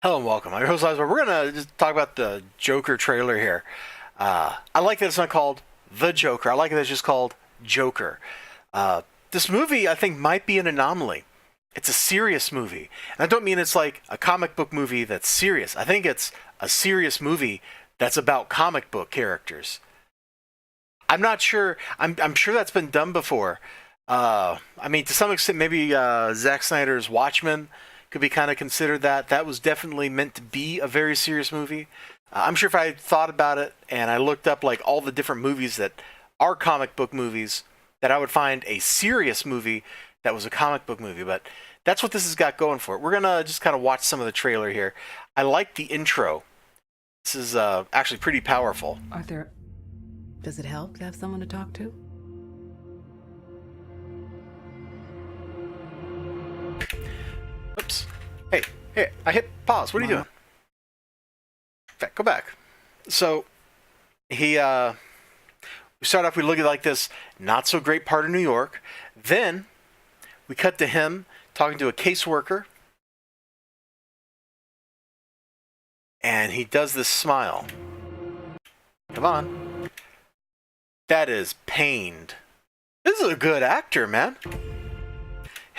Hello and welcome. I'm your host, Elizibar. We're going to just talk about the Joker trailer here. I like that it's not called The Joker. I like that it's just called Joker. This movie, I think, might be an anomaly. It's a serious movie. And I don't mean it's like a comic book movie that's serious. I think it's a serious movie that's about comic book characters. I'm not sure. I'm sure that's been done before. I mean, to some extent, maybe Zack Snyder's Watchmen could be kind of considered that. That was definitely meant to be a very serious movie. I'm sure if I thought about it and I looked up like all the different movies that are comic book movies, that I would find a serious movie that was a comic book movie. But that's what this has got going for it. We're gonna just kind of watch some of the trailer here. I like the intro. This is actually pretty powerful. Arthur, does it help to have someone to talk to? Oops. Hey, I hit pause. What are you doing? In fact, go back. So, we start off, we look at like this not so great part of New York. Then, we cut to him talking to a caseworker. And he does this smile. Come on. That is pained. This is a good actor, man.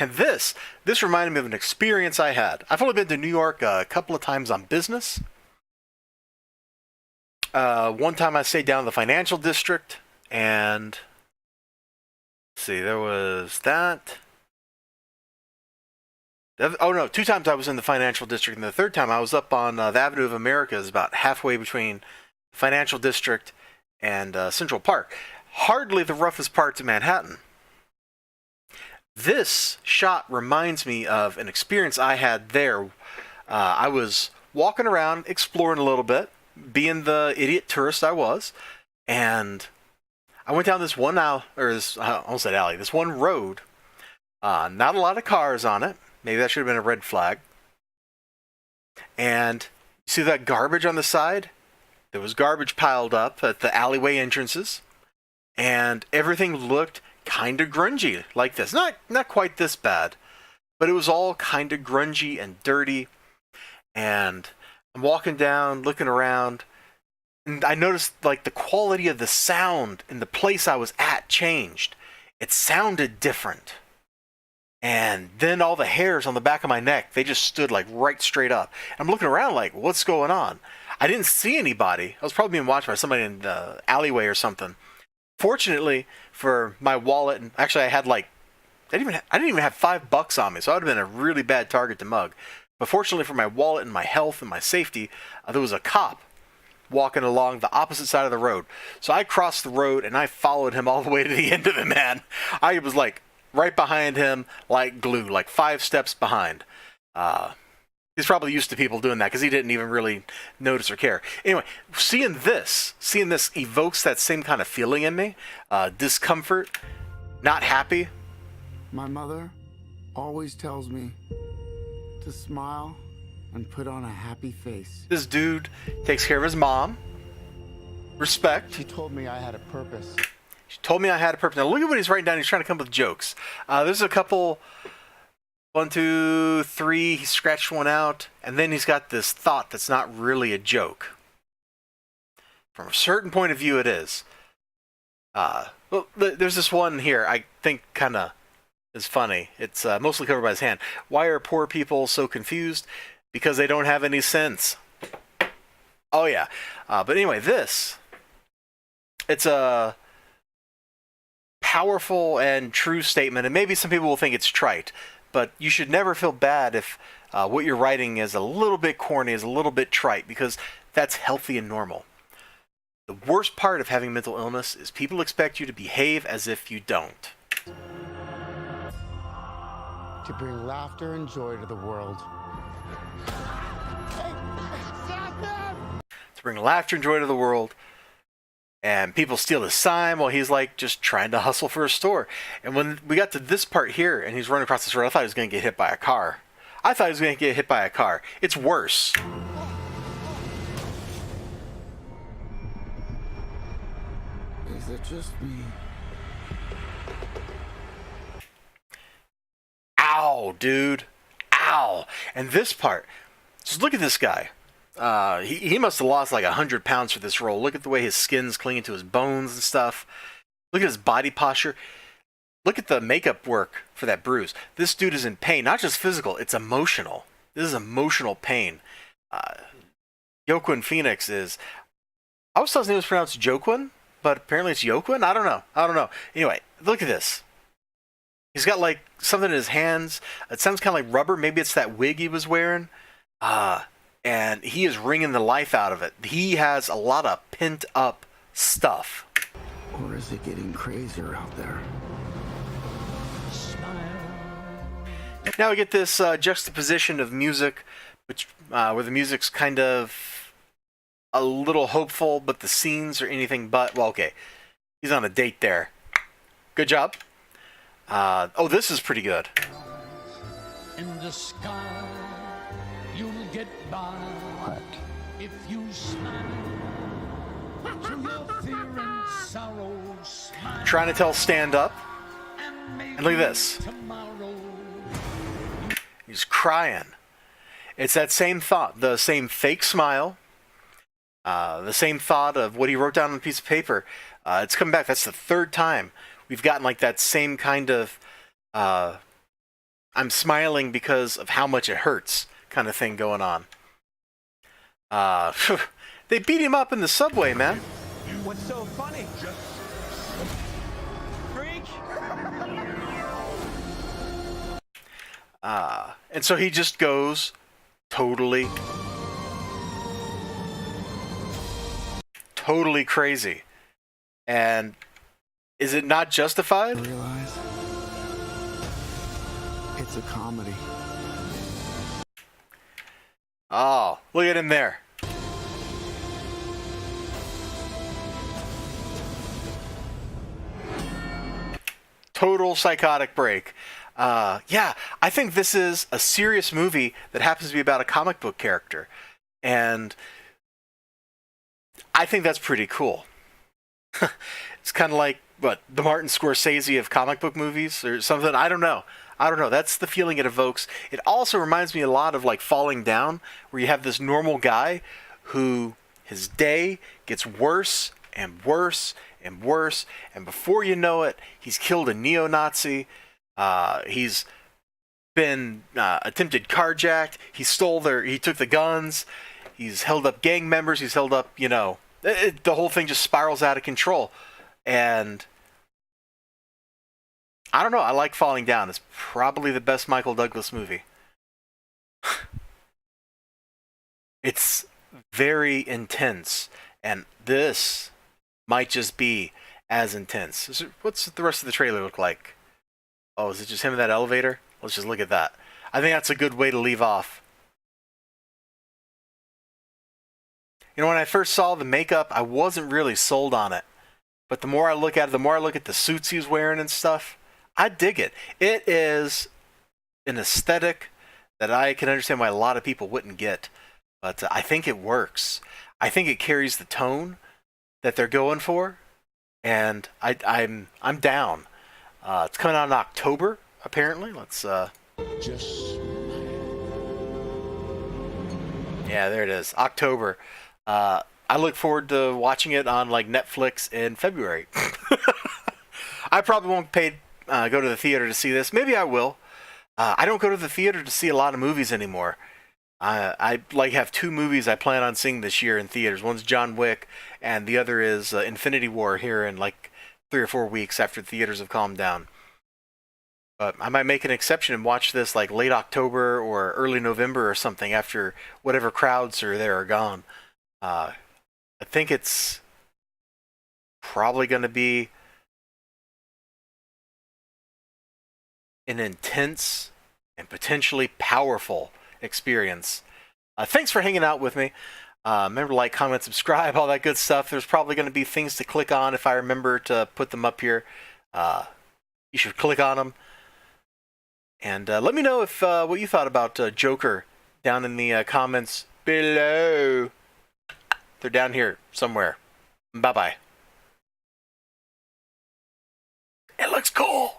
And this reminded me of an experience I had. I've only been to New York a couple of times on business. One time I stayed down in the financial district, and let's see, there was that. Oh no, two times I was in the financial district, and the third time I was up on the Avenue of Americas, about halfway between financial district and Central Park. Hardly the roughest parts of Manhattan. This shot reminds me of an experience I had there. I was walking around, exploring a little bit, being the idiot tourist I was, and I went down this one alley, or this, I almost said alley, this one road. Not a lot of cars on it. Maybe that should have been a red flag. And you see that garbage on the side? There was garbage piled up at the alleyway entrances, and everything looked kind of grungy like this. Not quite this bad, but it was all kind of grungy and dirty. And I'm walking down, looking around, and I noticed like the quality of the sound in the place I was at changed. It sounded different. And then all the hairs on the back of my neck, they just stood like right straight up. I'm looking around like, what's going on? I didn't see anybody. I was probably being watched by somebody in the alleyway or something. Fortunately for my wallet, and actually I had like, I didn't even have $5 on me, so I would have been a really bad target to mug. But fortunately for my wallet and my health and my safety, there was a cop walking along the opposite side of the road. So I crossed the road and I followed him all the way to the end of it, man. I was like right behind him, like glue, like 5 steps behind. He's probably used to people doing that because he didn't even really notice or care. Anyway, seeing this evokes that same kind of feeling in me. Discomfort, not happy. My mother always tells me to smile and put on a happy face. This dude takes care of his mom. Respect. She told me I had a purpose. She told me I had a purpose. Now look at what he's writing down. He's trying to come up with jokes. There's a couple... 1, 2, 3, he scratched one out, and then he's got this thought that's not really a joke. From a certain point of view, it is. Well, there's this one here I think kind of is funny. It's mostly covered by his hand. Why are poor people so confused? Because they don't have any sense. Oh, yeah. But anyway, it's a powerful and true statement, and maybe some people will think it's trite. But you should never feel bad if what you're writing is a little bit corny, is a little bit trite, because that's healthy and normal. The worst part of having mental illness is people expect you to behave as if you don't. To bring laughter and joy to the world. To bring laughter and joy to the world. And people steal his sign while he's like just trying to hustle for a store. And when we got to this part here and he's running across this road, I thought he was going to get hit by a car. It's worse. Is it just me? Ow, dude. Ow. And this part, Just look at this guy. He must have lost like 100 pounds for this role. Look at the way his skin's clinging to his bones and stuff. Look at his body posture. Look at the makeup work for that bruise. This dude is in pain, not just physical, it's emotional. This is emotional pain. Joaquin Phoenix is... I always thought his name was pronounced Joaquin, but apparently it's Joaquin? I don't know. Anyway, look at this. He's got like something in his hands. It sounds kind of like rubber. Maybe it's that wig he was wearing. And he is wringing the life out of it. He has a lot of pent up stuff. Or is it getting crazier out there? Now we get this juxtaposition of music, which where the music's kind of a little hopeful, but the scenes are anything but. Well, okay, he's on a date there. Good job. Oh, this is pretty good. In the sky, you'll get by. What? If you smile through your fear and sorrow, smile. Trying to tell stand up. And look at this. Tomorrow. He's crying. It's that same thought, the same fake smile, the same thought of what he wrote down on a piece of paper. It's coming back. That's the third time we've gotten like that same kind of I'm smiling because of how much it hurts kind of thing going on. They beat him up in the subway, man. What's so funny? Freak. And so he just goes totally crazy. And is it not justified? Realize it's a comedy. Oh, look at him there. Total psychotic break. Yeah, I think this is a serious movie that happens to be about a comic book character. And I think that's pretty cool. It's kind of like, what, the Martin Scorsese of comic book movies or something? I don't know. That's the feeling it evokes. It also reminds me a lot of like Falling Down, where you have this normal guy who his day gets worse and worse and worse, and before you know it, he's killed a neo-Nazi. He's been attempted carjacked. He took the guns. He's held up gang members. He's held up, the whole thing just spirals out of control. And I don't know. I like Falling Down. It's probably the best Michael Douglas movie. It's very intense, and this might just be as intense. What's the rest of the trailer look like? Oh, is it just him in that elevator? Let's just look at that. I think that's a good way to leave off. When I first saw the makeup, I wasn't really sold on it. But the more I look at it, the more I look at the suits he's wearing and stuff, I dig it. It is an aesthetic that I can understand why a lot of people wouldn't get. But I think it works. I think it carries the tone that they're going for. And I'm down. It's coming out in October, apparently. Let's Just yeah, there it is. October. I look forward to watching it on like Netflix in February. I probably won't go to the theater to see this. Maybe I will. I don't go to the theater to see a lot of movies anymore. I have two movies I plan on seeing this year in theaters. One's John Wick, and the other is Infinity War here in like 3 or 4 weeks after theaters have calmed down. But I might make an exception and watch this like late October or early November or something after whatever crowds are there are gone. I think it's probably going to be an intense and potentially powerful experience. Thanks for hanging out with me. Remember to like, comment, subscribe, all that good stuff. There's probably going to be things to click on if I remember to put them up here. You should click on them. And let me know if what you thought about Joker down in the comments below. They're down here somewhere. Bye-bye. It looks cool.